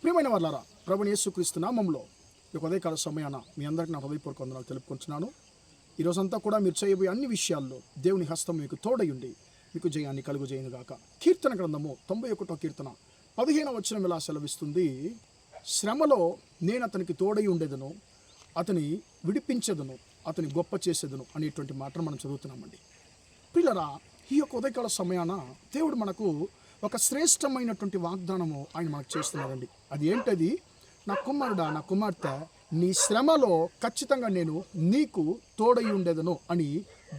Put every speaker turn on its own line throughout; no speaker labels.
ప్రియమైన వాళ్ళారా, ప్రభువైన యేసుక్రీస్తు నామములో ఈ ఉదయకాల సమయాన మీ అందరికీ నా హృదయపూర్వక వందనాలు తెలుపుకుంటున్నాను. ఈరోజంతా కూడా మీరు చేయబోయే అన్ని విషయాల్లో దేవుని హస్తం మీకు తోడయుండి మీకు జయాన్ని కలుగుజేయునుగాక. కీర్తన గ్రంథము 91వ కీర్తన 15వ వచనం ఇలా సెలవిస్తుంది, శ్రమలో నేను అతనికి తోడై ఉండేదను, అతని విడిపించదను, అతని గొప్ప చేసేదను అనేటువంటి మాటను మనం చదువుతున్నామండి. పిల్లరా, ఈ యొక్క ఉదయకాల సమయాన దేవుడు మనకు ఒక శ్రేష్టమైనటువంటి వాగ్దానము ఆయన మనకు చేస్తున్నారండి. అది ఏంటది? నా కుమారుడా, నా కుమార్తె, నీ శ్రమలో ఖచ్చితంగా నేను నీకు తోడై ఉండేదను అని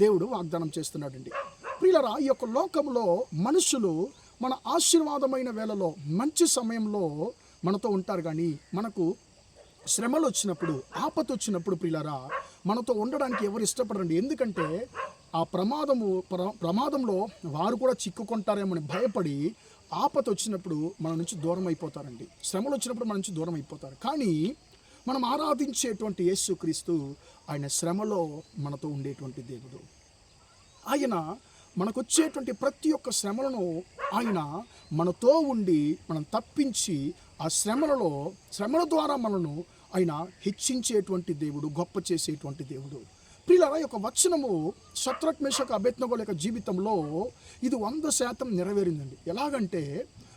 దేవుడు వాగ్దానం చేస్తున్నాడండి. ప్రియులరా, ఈ యొక్క లోకంలో మనుషులు మన ఆశీర్వాదమైన వేళలో మంచి సమయంలో మనతో ఉంటారు, కానీ మనకు శ్రమలు వచ్చినప్పుడు, ఆపద వచ్చినప్పుడు ప్రియులరా మనతో ఉండడానికి ఎవరు ఇష్టపడరండి. ఎందుకంటే ఆ ప్రమాదంలో వారు కూడా చిక్కుకుంటారేమని భయపడి ఆపద వచ్చినప్పుడు మన నుంచి దూరం అయిపోతారండి. శ్రమలు వచ్చినప్పుడు మన నుంచి దూరం అయిపోతారు. కానీ మనం ఆరాధించేటువంటి యేసుక్రీస్తు ఆయన శ్రమలో మనతో ఉండేటువంటి దేవుడు. ఆయన మనకు వచ్చేటువంటి ప్రతి ఒక్క శ్రమలను ఆయన మనతో ఉండి మనం తప్పించి ఆ శ్రమల ద్వారా మనను ఆయన హెచ్చించేటువంటి దేవుడు, గొప్ప చేసేటువంటి దేవుడు. ప్రియులారా, ఈ యొక్క వచనము షద్రక్ మేషక్ అబేద్నెగోల యొక్క జీవితంలో ఇది 100% నెరవేరిందండి. ఎలాగంటే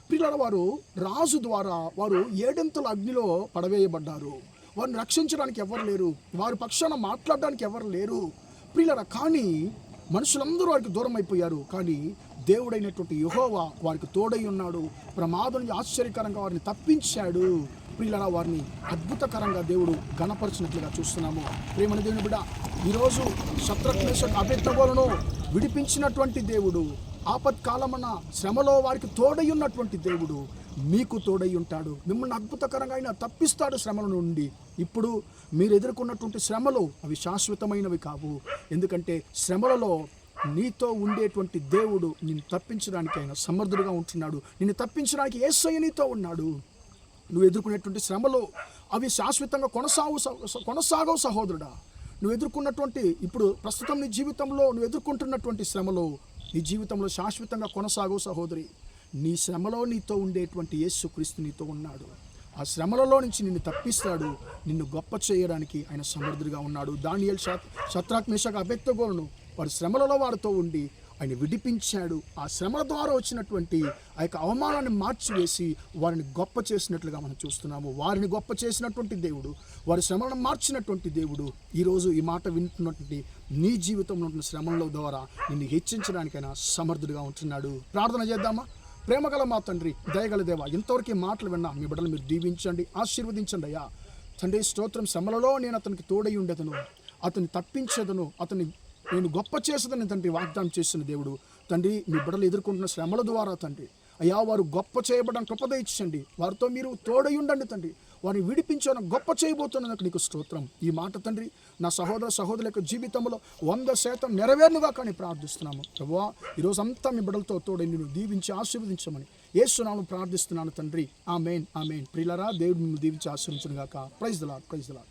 ప్రియులారా, వారు రాజు ద్వారా వారు 7 అగ్నిలో పడవేయబడ్డారు. వారిని రక్షించడానికి ఎవరు లేరు, వారి పక్షాన మాట్లాడడానికి ఎవరు లేరు ప్రియులారా. కానీ మనుషులందరూ వారికి దూరం అయిపోయారు. కానీ దేవుడైనటువంటి యెహోవా వారికి తోడై ఉన్నాడు. ప్రమాదం నుంచి ఆశ్చర్యకరంగా వారిని తప్పించాడు. ప్రియులారా, వారిని అద్భుతకరంగా దేవుడు ఘనపరిచినట్లుగా చూస్తున్నాము. ప్రేమన దేవుని బిడ్డ, ఈరోజు షద్రక్ మేషక్ అబేద్నెగోలను విడిపించినటువంటి దేవుడు, ఆపత్కాలమన్న శ్రమలో వారికి తోడై ఉన్నటువంటి దేవుడు మీకు తోడై ఉంటాడు. మిమ్మల్ని అద్భుతకరంగా ఆయన తప్పిస్తాడు శ్రమల నుండి. ఇప్పుడు మీరు ఎదుర్కొన్నటువంటి శ్రమలు అవి శాశ్వతమైనవి కావు. ఎందుకంటే శ్రమలలో నీతో ఉండేటువంటి దేవుడు నిన్ను తప్పించడానికి ఆయన సమర్థుడుగా ఉంటున్నాడు. నిన్ను తప్పించడానికి యేసయ్య నీతో ఉన్నాడు. నువ్వు ఎదుర్కొనేటువంటి శ్రమలు అవి శాశ్వతంగా కొనసాగవు సహోదరుడా. నువ్వు ఎదుర్కొన్నటువంటి ఇప్పుడు ప్రస్తుతం నీ జీవితంలో నువ్వు ఎదుర్కొంటున్నటువంటి శ్రమలు నీ జీవితంలో శాశ్వతంగా కొనసాగవు సహోదరి. నీ శ్రమలో నీతో ఉండేటువంటి యేసుక్రీస్తు నీతో ఉన్నాడు. ఆ శ్రమలలో నుంచి నిన్ను తప్పిస్తాడు. నిన్ను గొప్ప చేయడానికి ఆయన సమర్థుడిగా ఉన్నాడు. దానియేలు షద్రక్ మేషక్ అబేద్నెగోలను వారి శ్రమలలో వారితో ఉండి ఆయన విడిపించాడు. ఆ శ్రమల ద్వారా వచ్చినటువంటి ఆ యొక్క అవమానాన్ని మార్చివేసి వారిని గొప్ప చేసినట్లుగా మనం చూస్తున్నాము. వారిని గొప్ప చేసినటువంటి దేవుడు, వారి శ్రమలను మార్చినటువంటి దేవుడు ఈరోజు ఈ మాట వింటున్నటువంటి నీ జీవితంలో ఉన్న శ్రమల ద్వారా నిన్ను హెచ్చించడానికైనా సమర్థుడిగా ఉంటున్నాడు. ప్రార్థన చేద్దామా? ప్రేమగల మా తండ్రి, దయగల దేవా, ఇంతవరకు మాటలు విన్నా మీ బిడ్డలు మీరు దీవించండి, ఆశీర్వదించండి అయ్యా. తండ్రి స్తోత్రం. శ్రమలలో నేను అతనికి తోడై ఉండేదను, అతన్ని తప్పించదను, నేను గొప్ప చేసేదని తండ్రి వాగ్దానం చేసిన దేవుడు. తండ్రి, మీ బిడ్డలు ఎదుర్కొంటున్న శ్రమల ద్వారా తండ్రి అయ్యా వారు గొప్ప చేయబడడానికి కృప దయచేయండి. వారితో మీరు తోడై ఉండండి తండ్రి. వారిని విడిపించడం గొప్ప చేయబోతున్నందుకు నీకు స్తోత్రం. ఈ మాట తండ్రి నా సహోదరుల యొక్క జీవితంలో 100% నెరవేరునుగా కానీ ప్రార్థిస్తున్నాము. ప్రభువా, ఈరోజు అంతా మీ బిడ్డలతో తోడై నిన్ను దీవించి ఆశీర్వదించమని యేసు నామములో ప్రార్థిస్తున్నాను తండ్రి. ఆమేన్, ఆమేన్. ప్రియులారా, దేవుడు నిన్ను దీవించి ఆశీర్వదించునుగాక. Praise the lord, praise the lord.